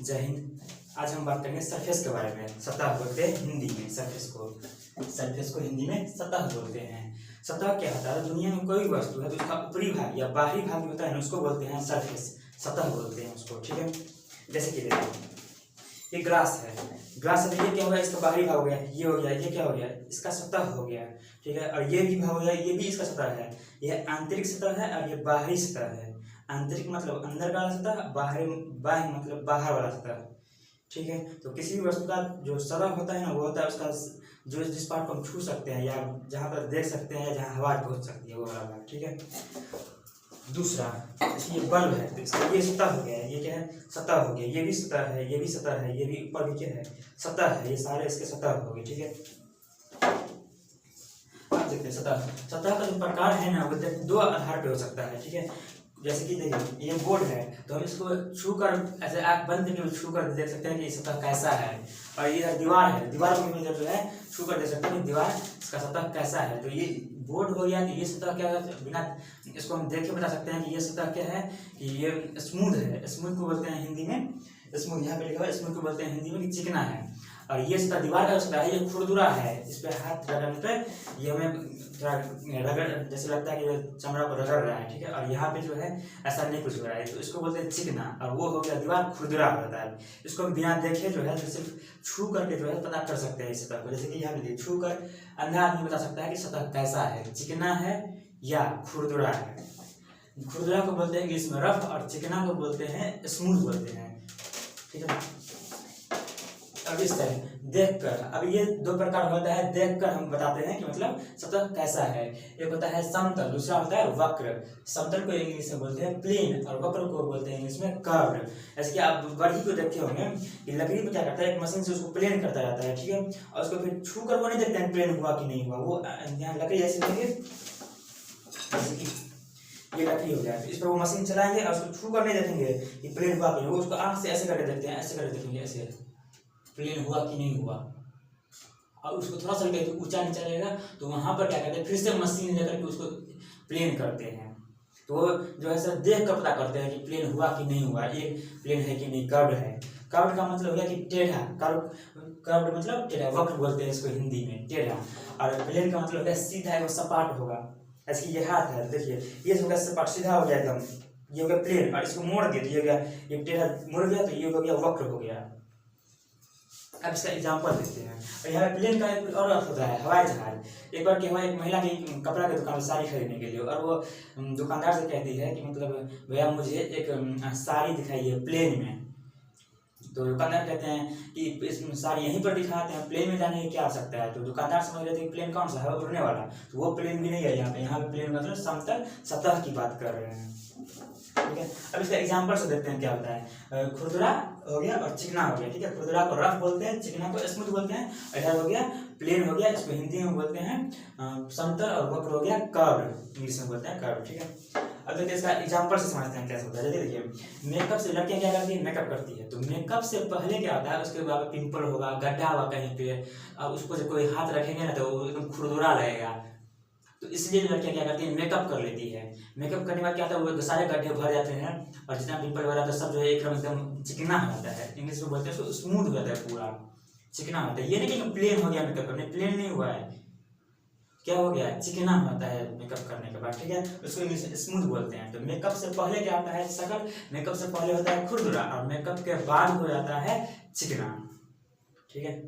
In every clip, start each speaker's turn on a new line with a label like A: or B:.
A: जय हिंद। आज हम बात करेंगे सरफेस के बारे में। सतह बोलते हैं हिंदी में सरफेस को हिंदी में सतह बोलते हैं। सतह क्या होता है? दुनिया में कोई वस्तु है तो उसका ऊपरी भाग या बाहरी भाग होता है ना, उसको बोलते हैं सरफेस, सतह बोलते हैं उसको। ठीक है, जैसे कि देखिए ये ग्लास है, ग्लास है, ये क्या हो गया? इसका बाहरी भाग हो गया, ये हो गया, ये क्या हो गया? इसका सतह हो गया। ठीक है, और ये भी भाग हो गया, ये भी इसका सतह है। यह आंतरिक सतह है और ये बाहरी सतह है। आंतरिक मतलब अंदर वाला सतह, बाह्य मतलब बाहर वाला सतह। ठीक है, तो किसी भी वस्तु का जो सतह होता है ना, वो होता है उसका जो जिस पार्ट को हम छू सकते हैं या जहाँ पर देख सकते हैं या जहाँ हवा पहुँच सकती है वो वाला भाग। ठीक है, दूसरा ये बल्ब है तो इसका ये सतह हो गया, ये क्या है? सतह हो गया। ये भी सतह है, ये भी सतह है, ये भी ऊपर भी क्या है? सतह है। ये सारे इसके सतह हो गए। ठीक है, आप देखते हैं सतह का जो प्रकार है ना, वो दो आधार पे हो सकता है। ठीक है, जैसे कि देखिए ये बोर्ड है तो हम इसको छू कर ऐसे आँख बंद करके छू कर देख सकते हैं कि सतह कैसा है। और ये दीवार है, दीवार को भी जब जो है छू कर देख सकते हैं कि दीवार इसका सतह कैसा है। तो ये बोर्ड हो गया कि ये सतह क्या है, बिना इसको हम देख के बता सकते हैं कि ये सतह क्या है, कि ये स्मूथ है। स्मूथ को बोलते हैं हिंदी में, स्मूथ यहाँ पे लिखा हुआ है, स्मूथ को बोलते हैं हिंदी में कि चिकना है। और ये सतह दीवार का सतह है, ये खुरदुरा है। इस पर हाथ रगड़ने पे ये हमें थोड़ा रगड़ जैसे लगता है कि चमड़ा को रगड़ रहा है। ठीक है, और यहाँ पे जो है ऐसा नहीं कुछ हो रहा है, तो इसको बोलते हैं चिकना। और वो हो गया दीवार, खुरदुरा होता है। इसको हम बिना देखे जो है सिर्फ छू करके जो है पता कर सकते हैं इस सतह को। जैसे कि यहाँ पे छू कर अंधा आदमी बता सकता है कि सतह कैसा है, चिकना है या खुरदुरा है। खुरदुरा को बोलते हैं कि इसमें रफ, और चिकना को बोलते हैं स्मूथ बोलते हैं। ठीक है, अब इस तरह देखकर, अब ये दो प्रकार होता है। देखकर हम बताते हैं कि मतलब सतह कैसा है। एक होता है समतल, दूसरा होता है वक्र। समतल को इंग्लिश में बोलते हैं प्लेन, और वक्र को बोलते हैं इंग्लिश में कर्व। ऐसे कि आप बढ़ी को देखे होंगे कि लकड़ी में क्या करता है, एक मशीन से उसको प्लेन करता जाता है। ठीक है, और उसको फिर छू कर वो नहीं देखते हैं प्लेन हुआ कि नहीं हुआ। वो यहाँ लकड़ी ऐसे लेंगे, जैसे कि ये लकड़ी हो गया, इस पर वो मशीन चलाएंगे और उसको छू कर नहीं देखेंगे कि प्लेन हुआ कि नहीं। वो उसको आँख से ऐसे करके देखते हैं, ऐसे करके देखेंगे, ऐसे प्लेन हुआ कि नहीं हुआ। और उसको थोड़ा सा ऊंचा नीचा रहेगा तो वहां पर क्या करते हैं, फिर से मशीन लेकर के उसको प्लेन करते हैं। तो जो है सर देख कर पता करते हैं कि प्लेन हुआ कि नहीं हुआ, ये प्लेन है कि नहीं। कर्व है, कर्व का मतलब हो गया कि टेढ़ा। कर्व मतलब टेढ़ा, वक्र बोलते हैं इसको हिंदी में, टेढ़ा। और प्लेन का मतलब हो गया सीधा, वो सपाट होगा। ऐसे ये हाथ है, देखिए ये हो गया सपाट, सीधा हो गया एकदम, ये हो गया प्लेन। और इसको मोड़ दिया तो ये हो गया, ये टेढ़ा मुड़ गया तो ये हो गया वक्र हो गया। अब इसका एग्जाम्पल देते हैं। और यहाँ प्लेन का एक और अर्थ होता है हवाई जहाज। एक बार क्या हुआ, एक महिला की कपड़ा की दुकान में साड़ी खरीदने के लिए, और वो दुकानदार से कहती है कि मतलब भैया मुझे एक साड़ी दिखाइए प्लेन में। तो दुकानदार कहते हैं कि इस साड़ी यहीं पर दिखाते हैं, प्लेन में जाने की क्या आवश्यकता है। तो दुकानदार समझ रहे थे कि प्लेन कौन सा है, उड़ने वाला। तो वो प्लेन भी नहीं है यहाँ पे प्लेन मतलब समतल सतह की बात कर रहे हैं। ठीक है, अब इसका एग्जांपल से देखते हैं क्या होता है। खुरदुरा हो गया और चिकना हो गया। ठीक है, खुरदुरा को रफ बोलते हैं, चिकना को स्मूथ बोलते हैं। इधर हो गया प्लेन हो गया, इसको हिंदी में बोलते हैं समतल, और वक्र हो गया कर्व, इंग्लिश में बोलते हैं कर्व। ठीक है, अब देखिए इसका एग्जांपल से समझते हैं कैसे होता है। देखिए मेकअप से लड़कियां क्या करती है, मेकअप करती है। तो मेकअप से पहले क्या होता है, उसके बाद पिंपल होगा, गड्ढा होगा कहीं पे, अब उसको जब कोई हाथ रखेंगे ना तो वो एकदम खुरदुरा लगेगा। तो इसलिए लड़कियां क्या करती है, मेकअप कर लेती है। मेकअप करने के बाद क्या होता है, वो सारे गड्ढे भर जाते हैं और जितना पिंपल वगैरह तो सब जो है एकदम चिकना हो जाता है। इंग्लिश में बोलते हैं उसको स्मूथ हो जाता है, पूरा चिकना होता है। ये नहीं कि प्लेन हो गया मेकअप करने, प्लेन नहीं हुआ है, क्या हो गया, चिकना होता है मेकअप करने के बाद। ठीक है, उसको इंग्लिश में स्मूथ बोलते हैं। तो मेकअप से पहले क्या होता है शकल, मेकअप से पहले होता है खुरदुरा, और मेकअप के बाद हो जाता है चिकना। ठीक है,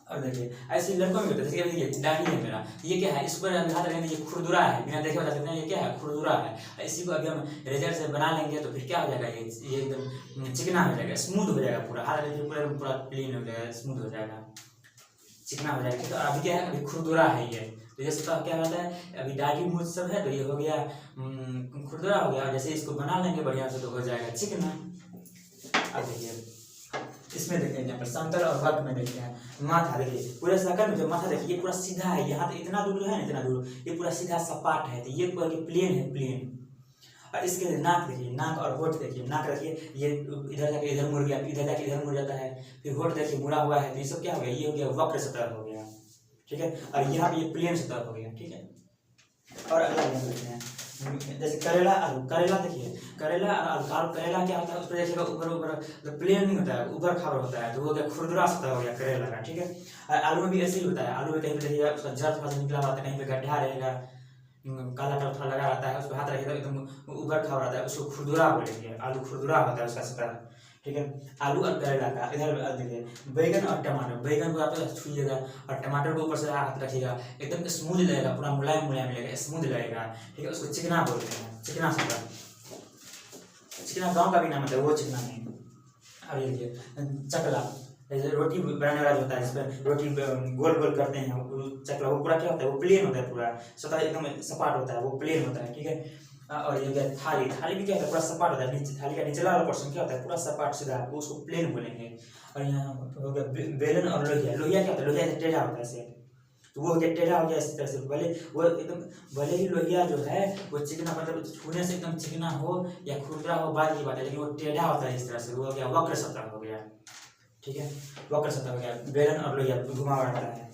A: और देखिए ऐसे लड़कों में होता है, जैसे देखिए दाढ़ी है मेरा, ये क्या है, इस पर हम हाथ रखेंगे, ये खुरदुरा है, बिना देखे बता सकते हैं ये क्या है, खुरदुरा है। इसी को अभी हम रेजर से बना लेंगे तो फिर क्या हो जाएगा, ये एकदम चिकना हो जाएगा, स्मूथ हो जाएगा, पूरा हाथ रखेंगे पूरा पूरा प्लेन हो जाएगा, स्मूथ हो जाएगा, चिकना हो जाएगा। तो अभी क्या है, अभी खुरदुरा है ये। तो ये सब क्या होता है, अभी दाढ़ी मूछ सब है तो ये हो गया खुरदुरा हो गया। जैसे इसको बना लेंगे बढ़िया से तो हो जाएगा चिकना। अब देखिए इसमें देखते हैं यहाँ पर समतल और वक्र में देखते हैं। माथा देखिए, पूरे सर्कल में जो माथा देखिए ये पूरा सीधा है, यहाँ तो इतना दूर जो है ना, इतना दूर ये पूरा सीधा सपाट है। तो ये पूरा प्लेन है, प्लेन। और इसके लिए नाक देखिए, नाक और होठ देखिए, नाक रखिए ये इधर जाके इधर मुड़ गया, इधर जाके इधर मुड़ जाता है। फिर होठ देखिए मुड़ा हुआ है, तो ये सब क्या हो गया, ये हो गया वक्र सतह हो गया। ठीक है, और यहाँ पे ये प्लेन सतह हो गया। ठीक है, और अगला देखते हैं जैसे करेला आलू, करेला देखिए, करेला और आलू, करेला क्या होता है, उस पर देखिएगा ऊपर ऊपर तो प्लेन नहीं होता है, ऊपर खाबर होता है, तो वो क्या खुरदुरा सतह हो गया करेला का, ठीक है। और आलू में भी ऐसे ही होता है, आलू में कहीं पे देखिएगा उसका जड़ थोड़ा सा निकला हुआ होता है, कहीं पे गड्ढा रहेगा, काला काला थोड़ा लगा रहता है, उसको हाथ रखिएगा एकदम ऊपर खाबर रहता है, उसको खुरदुरा बोलेंगे, आलू खुरदुरा होता है उसका सतह, ठीक है। आलू और करेला का इधर देखिए, बैगन और टमाटर, बैगन को आप छूइएगा और टमाटर को ऊपर से हाथ रखिएगा, एकदम स्मूथ लगेगा, पूरा मुलायम मुलायम लगेगा, स्मूथ लगेगा, ठीक है। उसको चिकना बोलते हैं, चिकना सतह, चिकना गांव का भी नाम होता है, वो चिकना नहीं। अब ये देखिए चकला, जैसे रोटी बनाने वाला होता है, इस पर रोटी गोल गोल करते हैं, चकला वो पूरा क्या होता है, वो प्लेन होता है, पूरा सतह एकदम सपाट होता है, वो प्लेन होता है, ठीक है। और ये क्या थाली, थाली भी क्या होता है, पूरा सपाट होता है, नीचे थाली का निचला वाला पोर्शन क्या होता है, पूरा सपाट सीधा, वो उसको प्लेन बोलेंगे। और यहाँ हो गया बेलन और लोहिया, लोहिया क्या होता है, लोहिया टेढ़ा होता है ऐसे, तो वो हो गया टेढ़ा हो गया इस तरह से, भले वो एकदम, भले ही लोहिया जो है वो चिकना, मतलब छूने से एकदम चिकना हो या खुरदुरा हो बात की बात है, लेकिन वो टेढ़ा होता है इस तरह से, वो हो गया वक्र सतह हो गया, ठीक है। वक्र सतह हो गया, बेलन और लोहिया घुमा रहता है।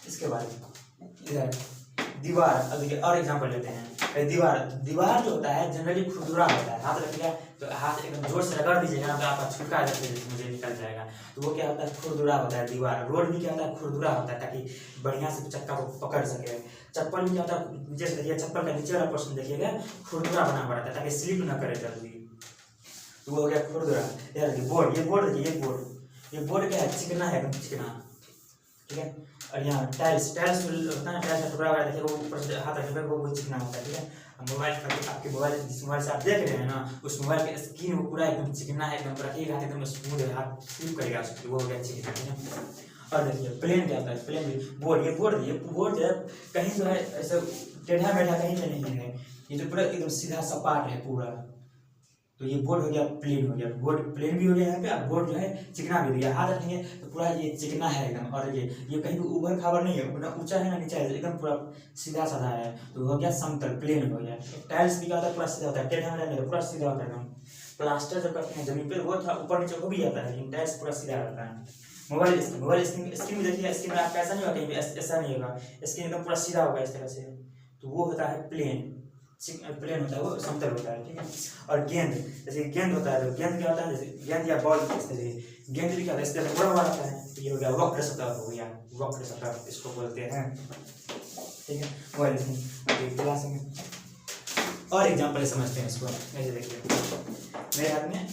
A: इसके बाद इधर दीवार, अब और एग्जांपल लेते हैं। दीवार, दीवार जो होता है जनरली खुरदुरा होता है, हाथ रखिएगा तो हाथ एकदम जोर से रगड़ दीजिएगा ना, तो आपका छुटका मुझे निकल जाएगा, तो वो क्या होता है, खुरदुरा होता है दीवार। रोड भी क्या होता है, खुरदुरा होता है, ताकि बढ़िया से चक्का को पकड़ सके। चप्पल भी क्या होता है, नीचे से देखिए, चप्पल का नीचे वाला पोर्शन देखिएगा खुरदुरा बना हुआ रहता है, ताकि स्लिप ना करे जल्दी, तो वो हो गया खुरदुरा। यार देखिए बोर्ड, ये बोर्ड देखिए, ये बोर्ड, ये बोर्ड क्या है, चिकना है, एकदम चिकना, ठीक है। और यहाँ टाइल्स, टाइल्स होता है ना, टाइल्स का टुकड़ा वगैरह देखिए, वो ऊपर से हाथ रखने पर वो चिकना होता है, ठीक है। मोबाइल आपके मोबाइल, जिस मोबाइल से आप देख रहे हैं ना, उस मोबाइल की स्क्रीन वो पूरा एकदम चिकना है, एकदम रखिएगा हाथ एकदम स्मूथ है, हाथ स्लिप करेगा उसको, वो हो गया चिकना, ठीक है। और देखिए प्लेन क्या होता है, प्लेन भी बोर्ड, ये बोर्ड, ये बोर्ड जो है कहीं जो है ऐसा टेढ़ा मेढ़ा कहीं पे नहीं है, ये जो पूरा एकदम सीधा सपाट है पूरा, तो ये बोर्ड हो गया, प्लेन हो गया, बोर्ड प्लेन भी हो गया यहाँ पे, और बोर्ड जो है चिकना भी हो गया, हाथ रखेंगे तो पूरा ये चिकना है एकदम, और ये कहीं ऊपर खाबर नहीं है, ना ऊंचा है ना नीचा है, एकदम पूरा सीधा साधा है, तो हो गया समतल, प्लेन हो गया। टाइल्स भी क्या होता है, पूरा सीधा होता है, टेढ़ा मेढ़ा नहीं, पूरा सीधा होता है एकदम। प्लास्टर जब करते हैं जमीन पे, वो था ऊपर नीचे हो भी जाता है, लेकिन टाइल्स पूरा सीधा रहता है। मोबाइल स्क्रीन, मोबाइल स्क्रीन देखिए, स्क्रीन में आपका ऐसा नहीं होगा, कहीं ऐसा नहीं होगा, स्क्रीन एकदम पूरा सीधा होगा इस तरह से, तो वो होता है प्लेन, प्लेन होता है, वो समतल होता है, ठीक है। और गेंद, जैसे गेंद होता है, तो गेंद क्या होता है, जैसे गेंद या बॉल, इस तरह से गेंद भी क्या होता है, इस तरह से बड़ा हुआ रहता है, तो ये हो गया वक्र सतह हो गया, वक्र सतह इसको बोलते हैं, ठीक है। मोबाइल क्लास में और एग्जाम्पल समझते हैं इसको। ऐसे देखिए मेरे हाथ में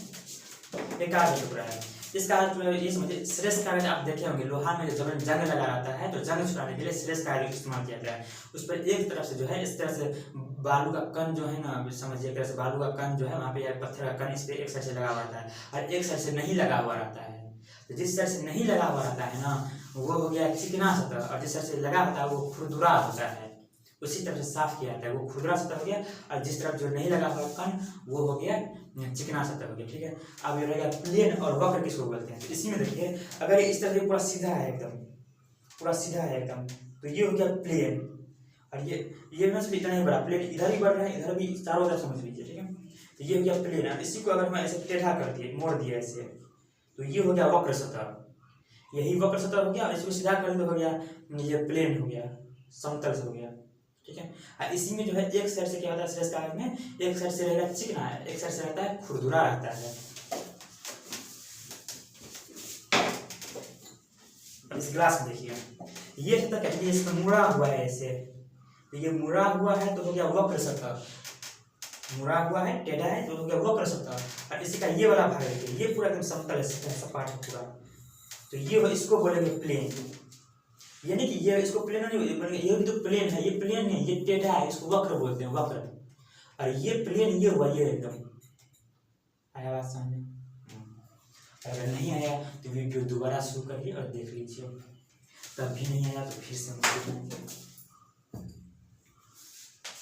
A: एक कागज टुकड़ा है, इस कागज में ये समझिए, श्रेष्ठ कागज आप देखे होंगे, लोहा में जब जंग लगा रहता है तो जंग छुड़ाने के लिए श्रेष्ठ कागज इस्तेमाल किया जाता है। उस पर एक तरफ से जो है इस तरह से बालू का कण जो है ना, समझिए एक तरह से बालू का कण जो है वहाँ पे, या पत्थर का कण इस पे एक साइड से लगा हुआ रहता है, और एक साइड से नहीं लगा हुआ रहता है। तो जिस साइड से नहीं लगा हुआ रहता है ना, वो हो गया चिकना सतह, और जिस साइड से लगा होता है वो खुरदुरा होता है। उसी तरह से साफ किया जाता है, वो खुरदुरा सतह हो गया, और जिस तरफ जो नहीं लगा हुआ कण वो हो गया चिकना सतह हो गया, ठीक है। अब ये रहेगा प्लेन और वक्र किसको बोलते हैं, तो इसी में देखिए, अगर इस तरह से पूरा सीधा है एकदम, पूरा सीधा है एकदम, तो ये हो गया प्लेन, और ये ना सिर्फ इतना ही बड़ा, प्लेन इधर ही बढ़ रहा है, इधर भी चारों तरफ समझ लीजिए, ठीक है। तो ये हो गया प्लेन, और इसी को अगर मैं ऐसे टेढ़ा कर दिए, मोड़ दिया ऐसे, तो ये हो गया वक्र सतह, यही वक्र सतह हो गया, और इसको सीधा कर हो गया ये प्लेन हो गया, समतल से हो गया, ठीक है। इसी में जो है एक साइड से क्या होता है, श्रेष्ठ कागज में एक साइड से रहेगा चिकना है, एक साइड से रहता है खुरदुरा रहता है। इस ग्लास में देखिए, ये सतह कहते हैं, इसमें मुड़ा हुआ है ऐसे, तो ये मुड़ा हुआ है तो हो गया वक्र सतह, मुड़ा हुआ है टेढ़ा है तो हो गया वक्र सतह। और इसी का ये वाला भाग देखिए, ये पूरा एकदम समतल है, सपाट है पूरा, तो ये इसको बोलेंगे प्लेन। ये नहीं कि ये इसको प्लेन नहीं, ये भी तो प्लेन है, ये प्लेन नहीं, ये टेढ़ा है, इसको वक्र बोलते हैं, वक्र। और ये प्लेन ये हुआ, ये एकदम आया बात समझ। अगर नहीं आया तो वीडियो दोबारा शुरू करिए और देख लीजिए, तब भी नहीं आया तो फिर से